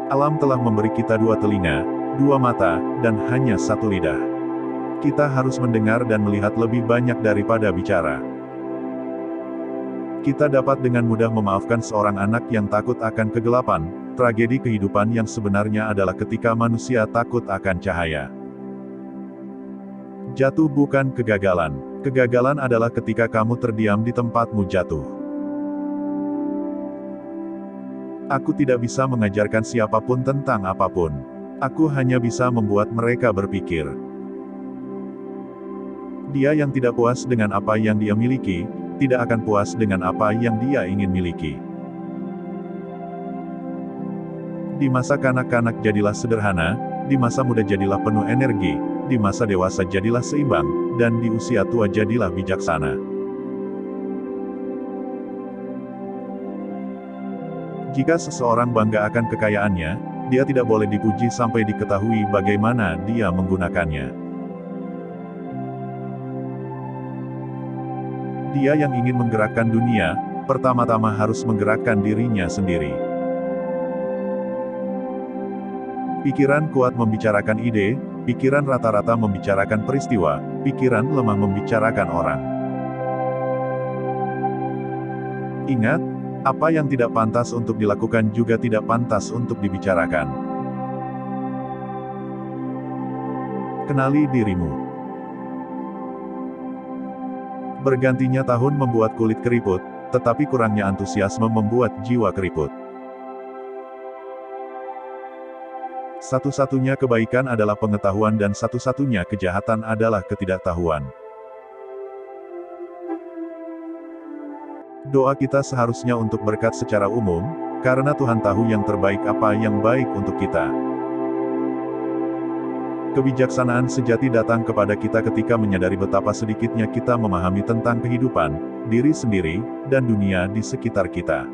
Alam telah memberi kita dua telinga, dua mata, dan hanya satu lidah. Kita harus mendengar dan melihat lebih banyak daripada bicara. Kita dapat dengan mudah memaafkan seorang anak yang takut akan kegelapan. Tragedi kehidupan yang sebenarnya adalah ketika manusia takut akan cahaya. Jatuh bukan kegagalan. Kegagalan adalah ketika kamu terdiam di tempatmu jatuh. Aku tidak bisa mengajarkan siapapun tentang apapun. Aku hanya bisa membuat mereka berpikir. Dia yang tidak puas dengan apa yang dia miliki, tidak akan puas dengan apa yang dia ingin miliki. Di masa kanak-kanak jadilah sederhana, di masa muda jadilah penuh energi, di masa dewasa jadilah seimbang, dan di usia tua jadilah bijaksana. Jika seseorang bangga akan kekayaannya, dia tidak boleh dipuji sampai diketahui bagaimana dia menggunakannya. Dia yang ingin menggerakkan dunia, pertama-tama harus menggerakkan dirinya sendiri. Pikiran kuat membicarakan ide, pikiran rata-rata membicarakan peristiwa, pikiran lemah membicarakan orang. Ingat, apa yang tidak pantas untuk dilakukan juga tidak pantas untuk dibicarakan. Kenali dirimu. Bergantinya tahun membuat kulit keriput, tetapi kurangnya antusiasme membuat jiwa keriput. Satu-satunya kebaikan adalah pengetahuan dan satu-satunya kejahatan adalah ketidaktahuan. Doa kita seharusnya untuk berkat secara umum, karena Tuhan tahu yang terbaik apa yang baik untuk kita. Kebijaksanaan sejati datang kepada kita ketika menyadari betapa sedikitnya kita memahami tentang kehidupan, diri sendiri, dan dunia di sekitar kita.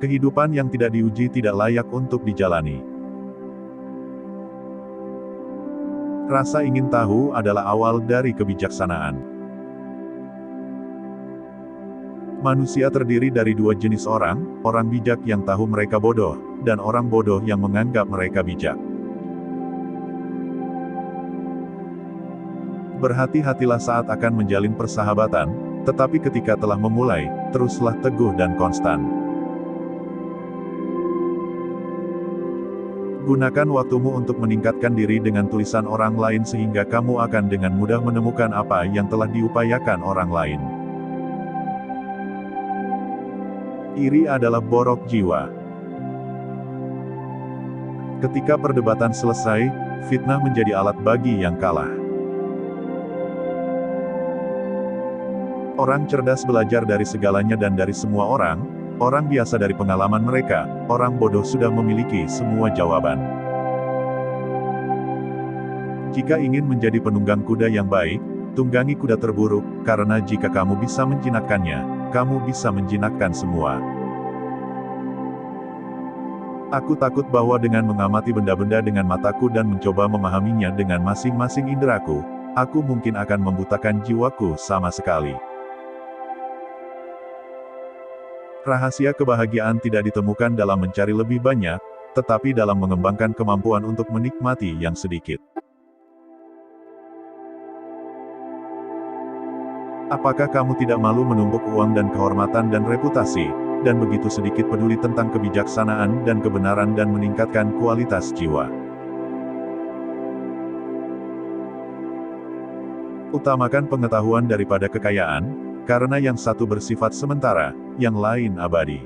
Kehidupan yang tidak diuji tidak layak untuk dijalani. Rasa ingin tahu adalah awal dari kebijaksanaan. Manusia terdiri dari dua jenis orang bijak yang tahu mereka bodoh, dan orang bodoh yang menganggap mereka bijak. Berhati-hatilah saat akan menjalin persahabatan, tetapi ketika telah memulai, teruslah teguh dan konstan. Gunakan waktumu untuk meningkatkan diri dengan tulisan orang lain sehingga kamu akan dengan mudah menemukan apa yang telah diupayakan orang lain. Iri adalah borok jiwa. Ketika perdebatan selesai, fitnah menjadi alat bagi yang kalah. Orang cerdas belajar dari segalanya dan dari semua orang biasa dari pengalaman mereka, orang bodoh sudah memiliki semua jawaban. Jika ingin menjadi penunggang kuda yang baik, tunggangi kuda terburuk, karena jika kamu bisa menjinakkannya, kamu bisa menjinakkan semua. Aku takut bahwa dengan mengamati benda-benda dengan mataku dan mencoba memahaminya dengan masing-masing inderaku, aku mungkin akan membutakan jiwaku sama sekali. Rahasia kebahagiaan tidak ditemukan dalam mencari lebih banyak, tetapi dalam mengembangkan kemampuan untuk menikmati yang sedikit. Apakah kamu tidak malu menumpuk uang dan kehormatan dan reputasi, dan begitu sedikit peduli tentang kebijaksanaan dan kebenaran dan meningkatkan kualitas jiwa? Utamakan pengetahuan daripada kekayaan, karena yang satu bersifat sementara, yang lain abadi.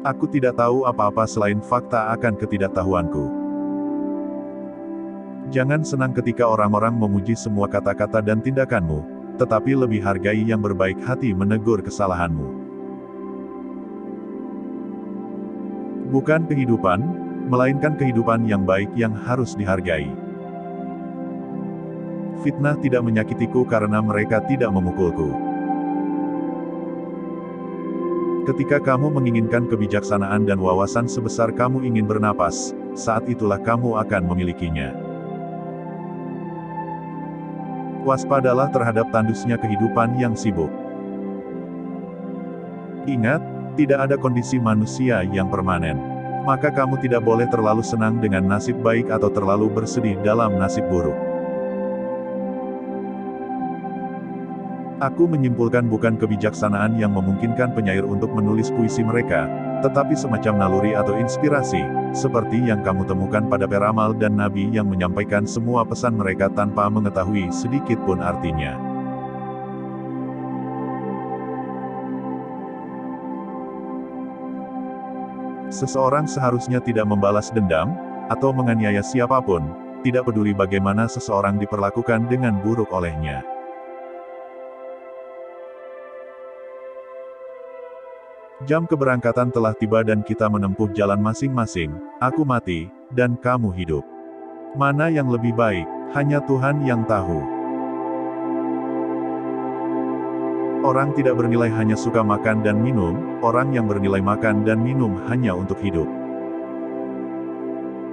Aku tidak tahu apa-apa selain fakta akan ketidaktahuanku. Jangan senang ketika orang-orang memuji semua kata-kata dan tindakanmu, tetapi lebih hargai yang berbaik hati menegur kesalahanmu. Bukan kehidupan, melainkan kehidupan yang baik yang harus dihargai. Fitnah tidak menyakitiku karena mereka tidak memukulku. Ketika kamu menginginkan kebijaksanaan dan wawasan sebesar kamu ingin bernapas, saat itulah kamu akan memilikinya. Waspadalah terhadap tandusnya kehidupan yang sibuk. Ingat, tidak ada kondisi manusia yang permanen. Maka kamu tidak boleh terlalu senang dengan nasib baik atau terlalu bersedih dalam nasib buruk. Aku menyimpulkan bukan kebijaksanaan yang memungkinkan penyair untuk menulis puisi mereka, tetapi semacam naluri atau inspirasi, seperti yang kamu temukan pada peramal dan nabi yang menyampaikan semua pesan mereka tanpa mengetahui sedikit pun artinya. Seseorang seharusnya tidak membalas dendam, atau menganiaya siapapun, tidak peduli bagaimana seseorang diperlakukan dengan buruk olehnya. Jam keberangkatan telah tiba dan kita menempuh jalan masing-masing, aku mati, dan kamu hidup. Mana yang lebih baik, hanya Tuhan yang tahu. Orang tidak bernilai hanya suka makan dan minum, orang yang bernilai makan dan minum hanya untuk hidup.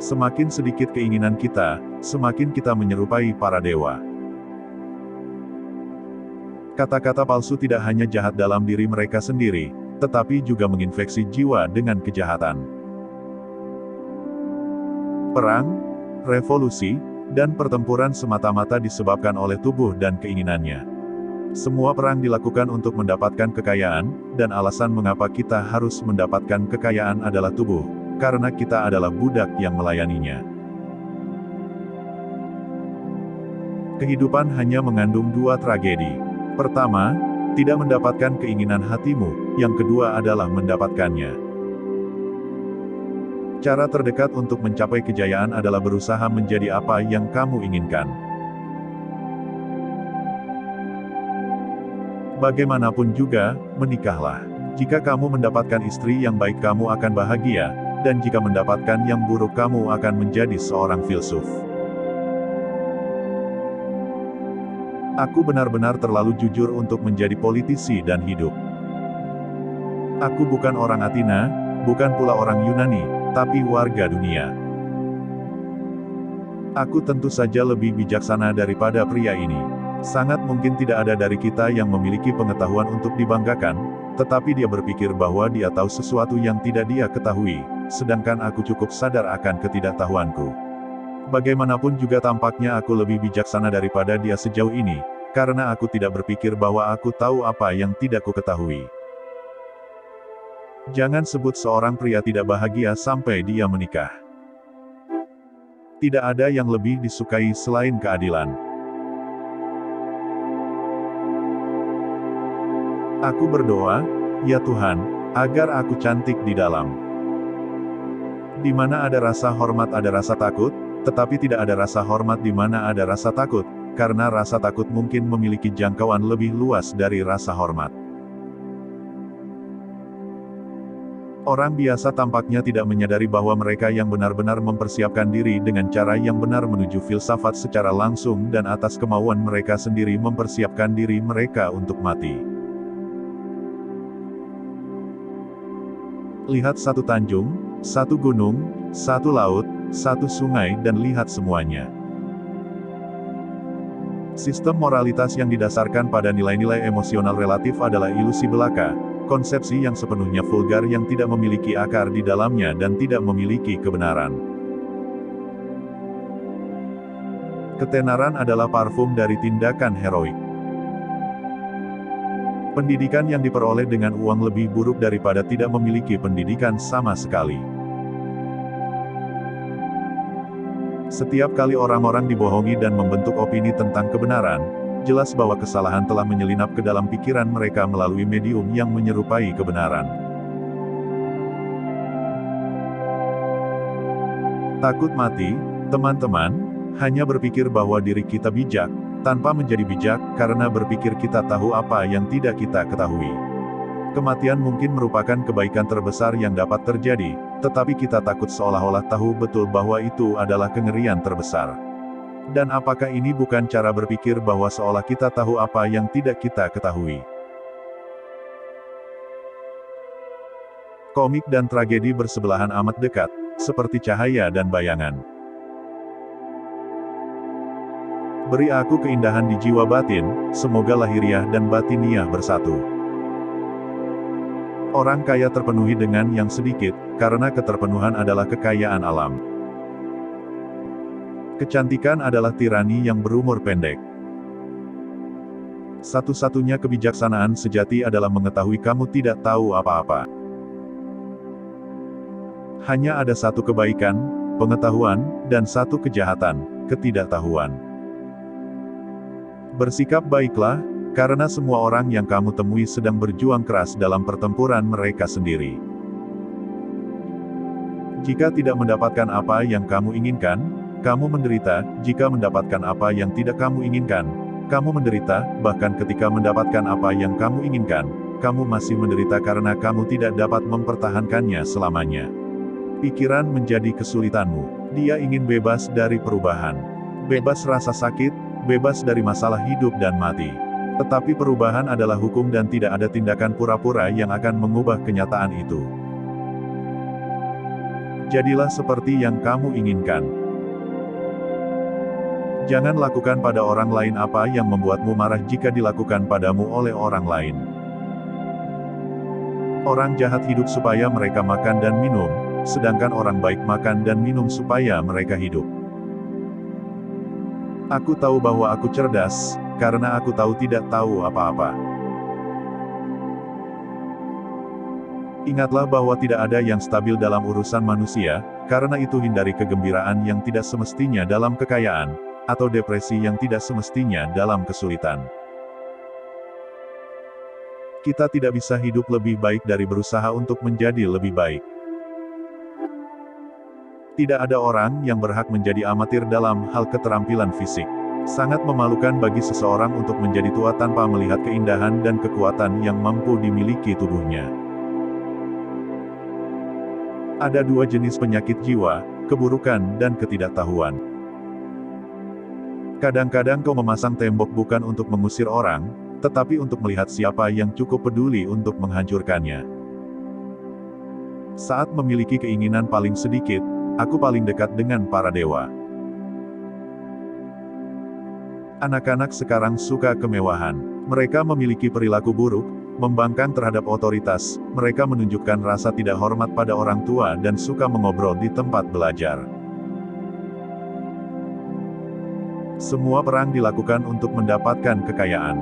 Semakin sedikit keinginan kita, semakin kita menyerupai para dewa. Kata-kata palsu tidak hanya jahat dalam diri mereka sendiri, tetapi juga menginfeksi jiwa dengan kejahatan. Perang, revolusi, dan pertempuran semata-mata disebabkan oleh tubuh dan keinginannya. Semua perang dilakukan untuk mendapatkan kekayaan, dan alasan mengapa kita harus mendapatkan kekayaan adalah tubuh, karena kita adalah budak yang melayaninya. Kehidupan hanya mengandung dua tragedi. Pertama, tidak mendapatkan keinginan hatimu, yang kedua adalah mendapatkannya. Cara terdekat untuk mencapai kejayaan adalah berusaha menjadi apa yang kamu inginkan. Bagaimanapun juga, menikahlah. Jika kamu mendapatkan istri yang baik kamu akan bahagia, dan jika mendapatkan yang buruk kamu akan menjadi seorang filsuf. Aku benar-benar terlalu jujur untuk menjadi politisi dan hidup. Aku bukan orang Athena, bukan pula orang Yunani, tapi warga dunia. Aku tentu saja lebih bijaksana daripada pria ini. Sangat mungkin tidak ada dari kita yang memiliki pengetahuan untuk dibanggakan, tetapi dia berpikir bahwa dia tahu sesuatu yang tidak dia ketahui, sedangkan aku cukup sadar akan ketidaktahuanku. Bagaimanapun juga tampaknya aku lebih bijaksana daripada dia sejauh ini, karena aku tidak berpikir bahwa aku tahu apa yang tidak ku ketahui. Jangan sebut seorang pria tidak bahagia sampai dia menikah. Tidak ada yang lebih disukai selain keadilan. Aku berdoa, ya Tuhan, agar aku cantik di dalam. Di mana ada rasa hormat ada rasa takut, tetapi tidak ada rasa hormat di mana ada rasa takut, karena rasa takut mungkin memiliki jangkauan lebih luas dari rasa hormat. Orang biasa tampaknya tidak menyadari bahwa mereka yang benar-benar mempersiapkan diri dengan cara yang benar menuju filsafat secara langsung dan atas kemauan mereka sendiri mempersiapkan diri mereka untuk mati. Lihat satu tanjung, satu gunung, satu laut, satu sungai dan lihat semuanya. Sistem moralitas yang didasarkan pada nilai-nilai emosional relatif adalah ilusi belaka, konsepsi yang sepenuhnya vulgar yang tidak memiliki akar di dalamnya dan tidak memiliki kebenaran. Ketenaran adalah parfum dari tindakan heroik. Pendidikan yang diperoleh dengan uang lebih buruk daripada tidak memiliki pendidikan sama sekali. Setiap kali orang-orang dibohongi dan membentuk opini tentang kebenaran, jelas bahwa kesalahan telah menyelinap ke dalam pikiran mereka melalui medium yang menyerupai kebenaran. Takut mati, teman-teman, hanya berpikir bahwa diri kita bijak, tanpa menjadi bijak, karena berpikir kita tahu apa yang tidak kita ketahui. Kematian mungkin merupakan kebaikan terbesar yang dapat terjadi, tetapi kita takut seolah-olah tahu betul bahwa itu adalah kengerian terbesar. Dan apakah ini bukan cara berpikir bahwa seolah kita tahu apa yang tidak kita ketahui? Komik dan tragedi bersebelahan amat dekat, seperti cahaya dan bayangan. Beri aku keindahan di jiwa batin, semoga lahiriah dan batiniah bersatu. Orang kaya terpenuhi dengan yang sedikit, karena keterpenuhan adalah kekayaan alam. Kecantikan adalah tirani yang berumur pendek. Satu-satunya kebijaksanaan sejati adalah mengetahui kamu tidak tahu apa-apa. Hanya ada satu kebaikan, pengetahuan, dan satu kejahatan, ketidaktahuan. Bersikap baiklah, karena semua orang yang kamu temui sedang berjuang keras dalam pertempuran mereka sendiri. Jika tidak mendapatkan apa yang kamu inginkan, kamu menderita. Jika mendapatkan apa yang tidak kamu inginkan, kamu menderita. Bahkan ketika mendapatkan apa yang kamu inginkan, kamu masih menderita karena kamu tidak dapat mempertahankannya selamanya. Pikiran menjadi kesulitanmu. Dia ingin bebas dari perubahan. Bebas rasa sakit, bebas dari masalah hidup dan mati. Tetapi perubahan adalah hukum dan tidak ada tindakan pura-pura yang akan mengubah kenyataan itu. Jadilah seperti yang kamu inginkan. Jangan lakukan pada orang lain apa yang membuatmu marah jika dilakukan padamu oleh orang lain. Orang jahat hidup supaya mereka makan dan minum, sedangkan orang baik makan dan minum supaya mereka hidup. Aku tahu bahwa aku cerdas, karena aku tahu tidak tahu apa-apa. Ingatlah bahwa tidak ada yang stabil dalam urusan manusia, karena itu hindari kegembiraan yang tidak semestinya dalam kekayaan, atau depresi yang tidak semestinya dalam kesulitan. Kita tidak bisa hidup lebih baik dari berusaha untuk menjadi lebih baik. Tidak ada orang yang berhak menjadi amatir dalam hal keterampilan fisik. Sangat memalukan bagi seseorang untuk menjadi tua tanpa melihat keindahan dan kekuatan yang mampu dimiliki tubuhnya. Ada dua jenis penyakit jiwa, keburukan dan ketidaktahuan. Kadang-kadang kau memasang tembok bukan untuk mengusir orang, tetapi untuk melihat siapa yang cukup peduli untuk menghancurkannya. Saat memiliki keinginan paling sedikit, aku paling dekat dengan para dewa. Anak-anak sekarang suka kemewahan. Mereka memiliki perilaku buruk, membangkang terhadap otoritas, mereka menunjukkan rasa tidak hormat pada orang tua dan suka mengobrol di tempat belajar. Semua perang dilakukan untuk mendapatkan kekayaan.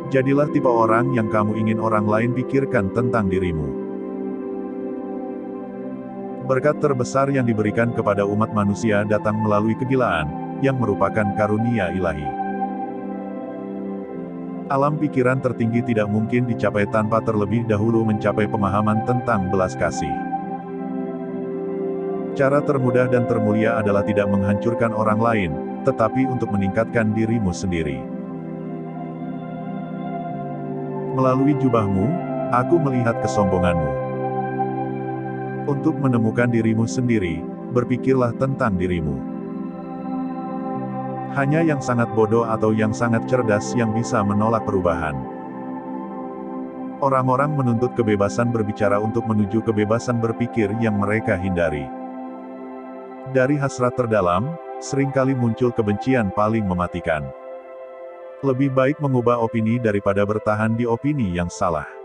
Jadilah tipe orang yang kamu ingin orang lain pikirkan tentang dirimu. Berkat terbesar yang diberikan kepada umat manusia datang melalui kegilaan, yang merupakan karunia ilahi. Alam pikiran tertinggi tidak mungkin dicapai tanpa terlebih dahulu mencapai pemahaman tentang belas kasih. Cara termudah dan termulia adalah tidak menghancurkan orang lain, tetapi untuk meningkatkan dirimu sendiri. Melalui jubahmu, aku melihat kesombonganmu. Untuk menemukan dirimu sendiri, berpikirlah tentang dirimu. Hanya yang sangat bodoh atau yang sangat cerdas yang bisa menolak perubahan. Orang-orang menuntut kebebasan berbicara untuk menuju kebebasan berpikir yang mereka hindari. Dari hasrat terdalam, seringkali muncul kebencian paling mematikan. Lebih baik mengubah opini daripada bertahan di opini yang salah.